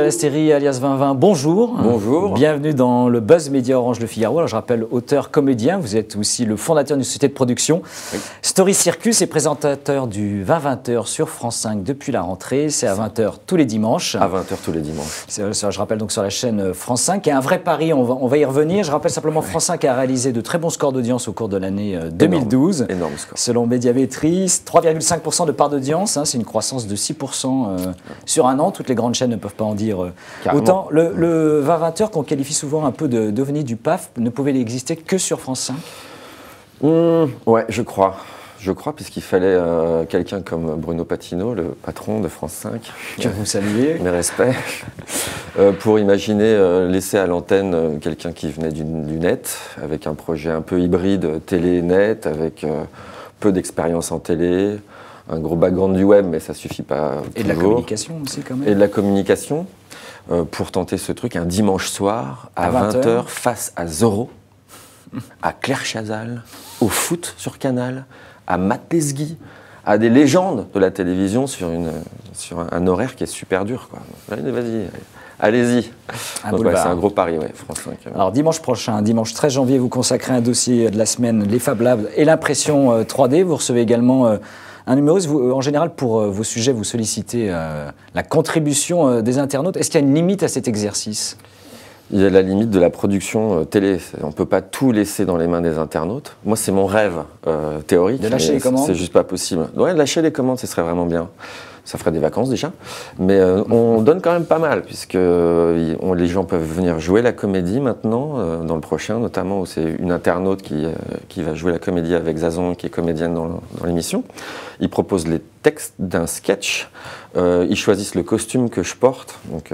Astéry alias 2020, bonjour. Bonjour. Bienvenue dans le Buzz Média Orange Le Figaro. Alors, je rappelle, auteur, comédien, vous êtes aussi le fondateur d'une société de production. Oui. Story Circus est présentateur du 20-20h sur France 5 depuis la rentrée. C'est à 20h tous les dimanches. À 20h tous les dimanches. Je rappelle donc sur la chaîne France 5. Et un vrai pari, on va y revenir. Je rappelle simplement France 5 a réalisé de très bons scores d'audience au cours de l'année 2012. Énorme score. Selon Médiamétrie, 3,5% de part d'audience. C'est une croissance de 6% sur un an. Toutes les grandes chaînes ne peuvent pas en dire autant. Le 20-20h qu'on qualifie souvent un peu d'ovni du PAF ne pouvait exister que sur France 5. Ouais, je crois. Je crois, puisqu'il fallait quelqu'un comme Bruno Patino, le patron de France 5. Que vous saluez. Mes respects. Pour imaginer laisser à l'antenne quelqu'un qui venait du net, avec un projet un peu hybride télé-net, avec peu d'expérience en télé, un gros background du web, mais ça ne suffit pas Et de la communication aussi, quand même. Et de la communication, pour tenter ce truc, un dimanche soir, à 20h, face à Zorro, à Claire Chazal, au foot sur Canal, à Matt Lesguy, à des légendes de la télévision sur un horaire qui est super dur, quoi. Vas-y, allez-y. C'est un gros pari, ouais, France 5. Alors dimanche prochain, dimanche 13 janvier, vous consacrez un dossier de la semaine, les Fab Labs et l'impression 3D. Vous recevez également un humoriste. En général, pour vos sujets, vous sollicitez la contribution des internautes. Est-ce qu'il y a une limite à cet exercice ? Il y a la limite de la production télé. On ne peut pas tout laisser dans les mains des internautes. Moi, c'est mon rêve théorique. De lâcher les commandes ? C'est juste pas possible. Ouais, lâcher les commandes, ce serait vraiment bien. Ça ferait des vacances déjà. Mais on donne quand même pas mal, puisque les gens peuvent venir jouer la comédie maintenant, dans le prochain, notamment où c'est une internaute qui va jouer la comédie avec Zazon, qui est comédienne dans l'émission. Ils proposent les textes d'un sketch. Ils choisissent le costume que je porte. Donc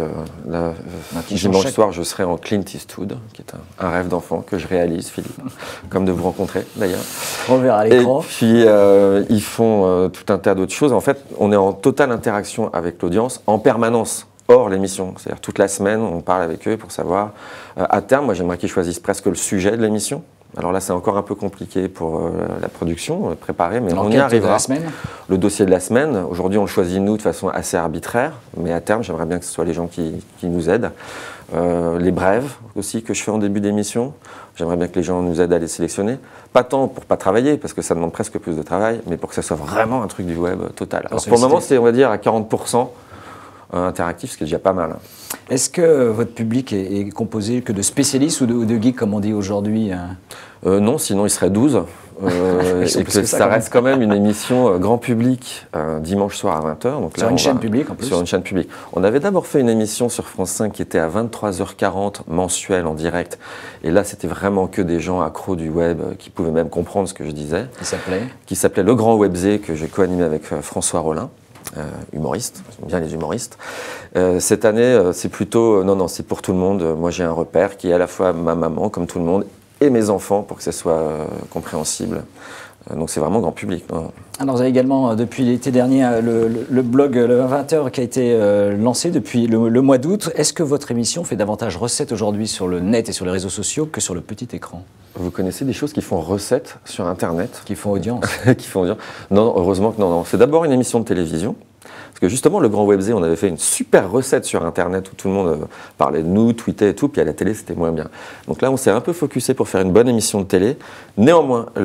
dimanche soir, je serai en Clint Eastwood, qui est un rêve d'enfant que je réalise, Philippe, comme de vous rencontrer d'ailleurs. On verra à l'écran. Et puis ils font tout un tas d'autres choses. En fait, on est en totale interaction avec l'audience en permanence. Hors l'émission, c'est-à-dire toute la semaine, on parle avec eux pour savoir. À terme, moi j'aimerais qu'ils choisissent presque le sujet de l'émission. Alors là, c'est encore un peu compliqué pour la production, préparer, mais on y arrivera. De la semaine. Le dossier de la semaine, aujourd'hui on le choisit nous de façon assez arbitraire, mais à terme, j'aimerais bien que ce soit les gens qui nous aident. Les brèves aussi que je fais en début d'émission, j'aimerais bien que les gens nous aident à les sélectionner. Pas tant pour pas travailler, parce que ça demande presque plus de travail, mais pour que ça soit vraiment un truc du web total. Alors pour le moment, c'est on va dire à 40%. Interactif, ce qui est déjà pas mal. Est-ce que votre public est composé que de spécialistes ou de geeks, comme on dit aujourd'hui ? Non, sinon il serait 12. Et que ça reste quand même une émission grand public, dimanche soir à 20h. Donc sur une chaîne publique en plus. Sur une chaîne publique. On avait d'abord fait une émission sur France 5 qui était à 23h40 mensuelle en direct. Et là, c'était vraiment que des gens accros du web qui pouvaient même comprendre ce que je disais. Qui s'appelait Le Grand Webzé, que j'ai co-animé avec François Rollin. Humoriste, j'aime bien les humoristes. Cette année, c'est plutôt, non, c'est pour tout le monde. Moi, j'ai un repère qui est à la fois ma maman, comme tout le monde, et mes enfants, pour que ce soit compréhensible. Donc, c'est vraiment grand public. Alors, vous avez également, depuis l'été dernier, le blog Le 20h qui a été lancé depuis le mois d'août. Est-ce que votre émission fait davantage recette aujourd'hui sur le net et sur les réseaux sociaux que sur le petit écran ? Vous connaissez des choses qui font recette sur Internet ? Qui font audience. Qui font audience. Non, heureusement que non. C'est d'abord une émission de télévision. Parce que justement, Le Grand Webzé, on avait fait une super recette sur Internet où tout le monde parlait de nous, tweetait et tout, puis à la télé, c'était moins bien. Donc là, on s'est un peu focusé pour faire une bonne émission de télé. Néanmoins, on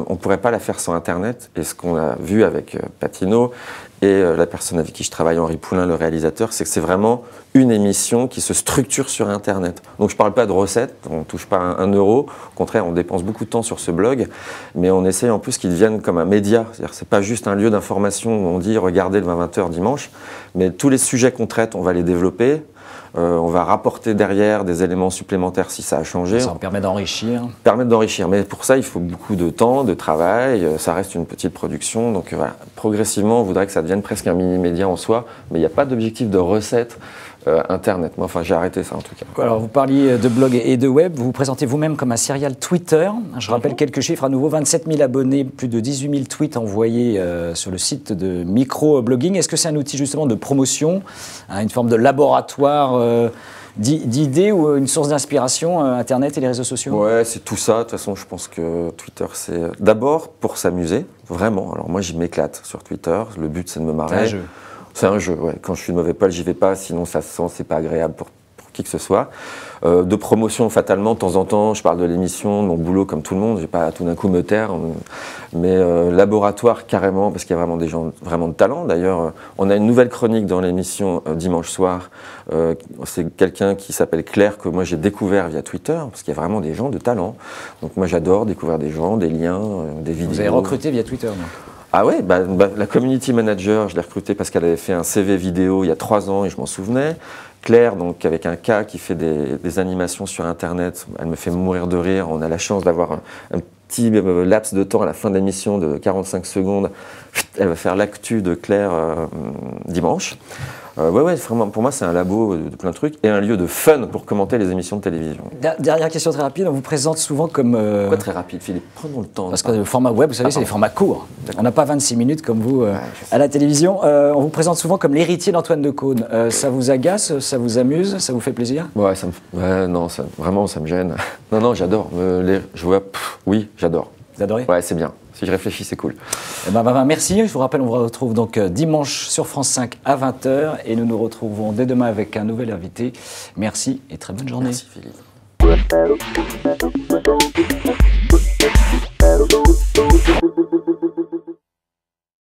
ne pourrait pas la faire sans Internet. Et ce qu'on a vu avec Patino et la personne avec qui je travaille, Henri Poulain, le réalisateur, c'est que c'est vraiment une émission qui se structure sur Internet. Donc je ne parle pas de recettes, on ne touche pas un euro. Au contraire, on dépense beaucoup de temps sur ce blog, mais on essaye en plus qu'il devienne comme un média. C'est-à-dire que ce n'est pas juste un lieu d'information où on dit « regardez le 20h dimanche », mais tous les sujets qu'on traite, on va les développer. On va rapporter derrière des éléments supplémentaires si ça a changé. Ça permet d'enrichir. Mais pour ça, il faut beaucoup de temps, de travail. Ça reste une petite production. Donc voilà, progressivement, on voudrait que ça devienne presque un mini-média en soi. Mais il n'y a pas d'objectif de recette. Internet. Moi, enfin, j'ai arrêté ça en tout cas. Alors, vous parliez de blog et de web. Vous vous présentez vous-même comme un serial Twitter. Je rappelle quelques chiffres à nouveau. 27 000 abonnés, plus de 18 000 tweets envoyés sur le site de microblogging. Est-ce que c'est un outil justement de promotion, une forme de laboratoire d'idées ou une source d'inspiration, Internet et les réseaux sociaux? Ouais, c'est tout ça. De toute façon, je pense que Twitter, c'est d'abord pour s'amuser, vraiment. Alors moi, j'y m'éclate sur Twitter. Le but, c'est de me marrer. C'est un jeu. C'est un jeu, ouais. Quand je suis de mauvais poil, j'y vais pas, sinon ça se sent, c'est pas agréable pour qui que ce soit. De promotion, fatalement, de temps en temps, je parle de l'émission, de mon boulot comme tout le monde, je vais pas tout d'un coup me taire, mais laboratoire carrément, parce qu'il y a vraiment des gens vraiment de talent. D'ailleurs, on a une nouvelle chronique dans l'émission dimanche soir, c'est quelqu'un qui s'appelle Claire, que moi j'ai découvert via Twitter, parce qu'il y a vraiment des gens de talent. Donc moi j'adore découvrir des gens, des liens, des vidéos. Vous avez recruté via Twitter, non? Ah ouais, la community manager, je l'ai recrutée parce qu'elle avait fait un CV vidéo il y a 3 ans et je m'en souvenais. Claire, donc avec un K qui fait des animations sur Internet, elle me fait mourir de rire. On a la chance d'avoir un petit laps de temps à la fin de l'émission de 45 secondes. Elle va faire l'actu de Claire dimanche. Ouais, vraiment, pour moi, c'est un labo de plein de trucs et un lieu de fun pour commenter les émissions de télévision. Dernière question très rapide, on vous présente souvent comme... Pourquoi très rapide, Philippe? Prenons le temps. Parce que le format web, vous savez, c'est des formats courts. On n'a pas 26 minutes comme vous à la télévision. On vous présente souvent comme l'héritier d'Antoine de Caunes. Ça vous agace, ça vous amuse, ça vous fait plaisir? Ouais, non, vraiment, ça me gêne. Non, j'adore. Oui, j'adore. Vous adorez? Ouais, c'est bien. Si je réfléchis, c'est cool. Eh ben, merci. Je vous rappelle, on vous retrouve donc dimanche sur France 5 à 20h et nous nous retrouvons dès demain avec un nouvel invité. Merci et très bonne journée. Merci Philippe.